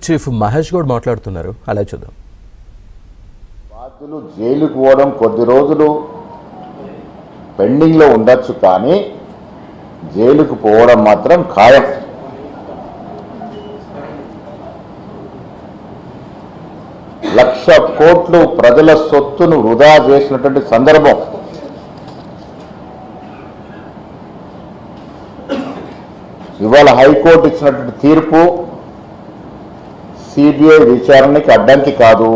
Chief Mahesh Goud మాట్లాడుతున్నారు, అలా చూద్దాం. బాధ్యులు జైలుకు పోవడం కొద్ది రోజులు పెండింగ్లో ఉండొచ్చు, కానీ జైలుకు పోవడం మాత్రం ఖాయం. లక్ష కోట్లు ప్రజల సొత్తును వృధా చేసినటువంటి సందర్భం. ఇవాళ హైకోర్టు ఇచ్చినటువంటి తీర్పు సిబిఐ విచారణకి అడ్డంకి కాదు,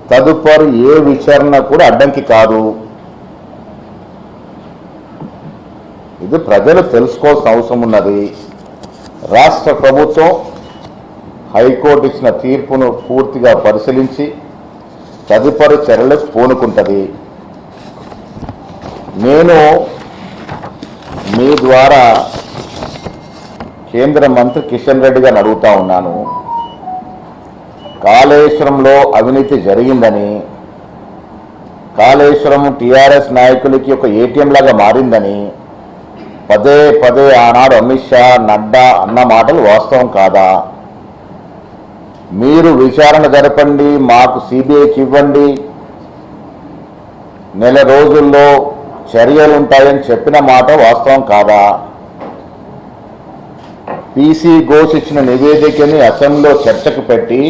తదుపరి ఏ విచారణ కూడా అడ్డంకి కాదు. ఇది ప్రజలు తెలుసుకోవాల్సిన అవసరం ఉన్నది. రాష్ట్ర ప్రభుత్వం హైకోర్టు ఇచ్చిన తీర్పును పూర్తిగా పరిశీలించి తదుపరి చర్యలకు పూనుకుంటుంది. నేను మీ ద్వారా కేంద్ర మంత్రి కిషన్ రెడ్డి గారిని అడుగుతా ఉన్నాను. కాళేశ్వరంలో అవినీతి జరిగిందని, కాళేశ్వరం టీఆర్ఎస్ నాయకులకి ఒక ఏటీఎం లాగా మారిందని పదే పదే ఆనాడు అమిత్ షా, నడ్డా అన్న మాటలు వాస్తవం కాదా? మీరు విచారణ జరపండి, మాకు సిబిఐకి ఇవ్వండి, నెల రోజుల్లో చర్యలుంటాయని చెప్పిన మాట వాస్తవం కాదా? పీసీ ఘోష్ ఇచ్చిన నివేదికని అసెంబ్లీలో చర్చకు పెట్టి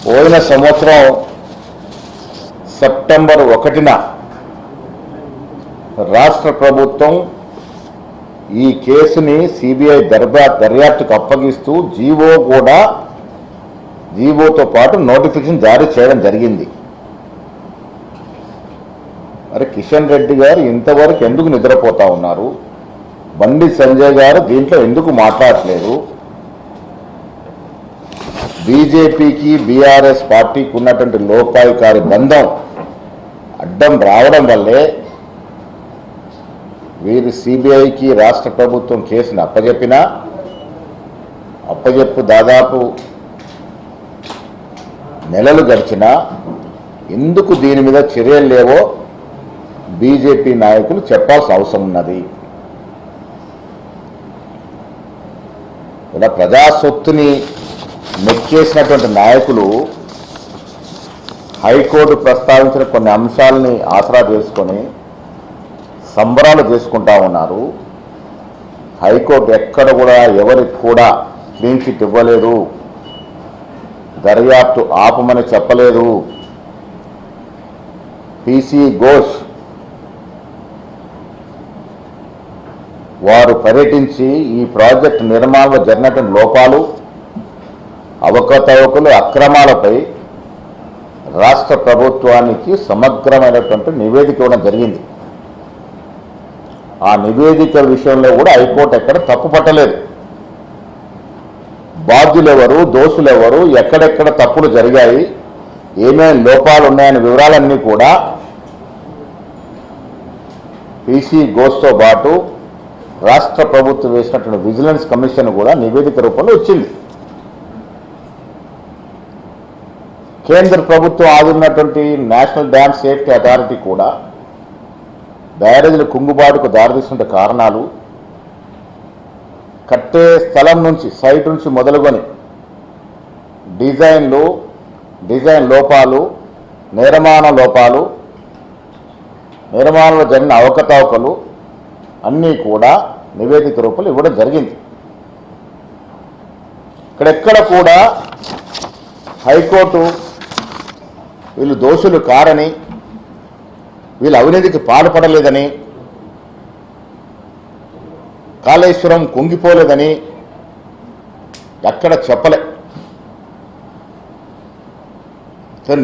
పోయిన సంవత్సరం సెప్టెంబర్ 1న రాష్ట్ర ప్రభుత్వం ఈ కేసుని సిబిఐ దర్యాప్తుకు అప్పగిస్తూ జీవోతో పాటు నోటిఫికేషన్ జారీ చేయడం జరిగింది. మరి కిషన్ రెడ్డి గారు ఇంతవరకు ఎందుకు నిద్రపోతా ఉన్నారు? బండి సంజయ్ గారు దీంట్లో ఎందుకు మాట్లాడట్లేదు? బీజేపీకి బీఆర్ఎస్ పార్టీకి ఉన్నటువంటి లోపాయికారి బంధం అడ్డం రావడం వల్లే వీరు సిబిఐకి రాష్ట్ర ప్రభుత్వం కేసును అప్పజెప్పు దాదాపు నెలలు గడిచినా ఎందుకు దీని మీద చర్యలు లేవో బీజేపీ నాయకులు చెప్పాల్సిన అవసరం ఉన్నది. ఇలా ప్రజా సొత్తుని మెక్కేసినటువంటి నాయకులు హైకోర్టు ప్రస్తావించిన కొన్ని అంశాలని ఆసరా చేసుకొని సంబరాలు చేసుకుంటా ఉన్నారు. హైకోర్టు ఎక్కడ కూడా ఎవరికి కూడా క్లీన్ చిట్ ఇవ్వలేదు, దర్యాప్తు ఆపమని చెప్పలేదు. పీసీ ఘోష్ వారు పర్యటించి ఈ ప్రాజెక్టు నిర్మాణంలో జరిగినటువంటి లోపాలు, అవకతవకలు, అక్రమాలపై రాష్ట్ర ప్రభుత్వానికి సమగ్రమైనటువంటి నివేదిక ఇవ్వడం జరిగింది. ఆ నివేదిక విషయంలో కూడా హైకోర్టు ఎక్కడ తప్పు పట్టలేదు. బాధ్యులెవరు, దోషులెవరు, ఎక్కడెక్కడ తప్పులు జరిగాయి, ఏమేమి లోపాలు ఉన్నాయనే వివరాలన్నీ కూడా పీసీ ఘోష్తో పాటు రాష్ట్ర ప్రభుత్వం వేసినటువంటి విజిలెన్స్ కమిషన్ కూడా నివేదిక రూపంలో వచ్చింది. కేంద్ర ప్రభుత్వం ఆదున్నటువంటి నేషనల్ డ్యామ్ సేఫ్టీ అథారిటీ కూడా బ్యారేజీల కుంగుబాటుకు దారితీస్తున్న కారణాలు, కట్టే స్థలం నుంచి, సైట్ నుంచి మొదలుకొని డిజైన్ లోపాలు, నిర్మాణంలో జరిగిన అవకతవకలు అన్నీ కూడా నివేదిక రూపంలో ఇవ్వడం జరిగింది. ఇక్కడెక్కడ కూడా హైకోర్టు వీళ్ళు దోషులు కారని, వీళ్ళు అవినీతికి పాల్పడలేదని, కాళేశ్వరం కుంగిపోలేదని ఎక్కడ చెప్పలే.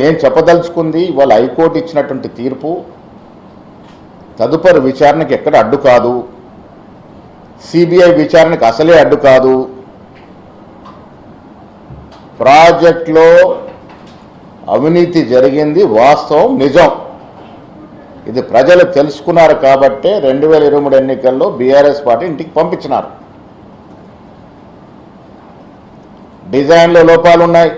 నేను చెప్పదలుచుకుంది, ఇవాళ హైకోర్టు ఇచ్చినటువంటి తీర్పు తదుపరి విచారణకి ఎక్కడ అడ్డు కాదు, సిబిఐ విచారణకు అసలే అడ్డు కాదు. ప్రాజెక్టులో అవినీతి జరిగింది వాస్తవం, నిజం. ఇది ప్రజలు తెలుసుకున్నారు కాబట్టే 2023 ఎన్నికల్లో బీఆర్ఎస్ పార్టీ ఇంటికి పంపించినారు. డిజైన్లో లోపాలు ఉన్నాయి,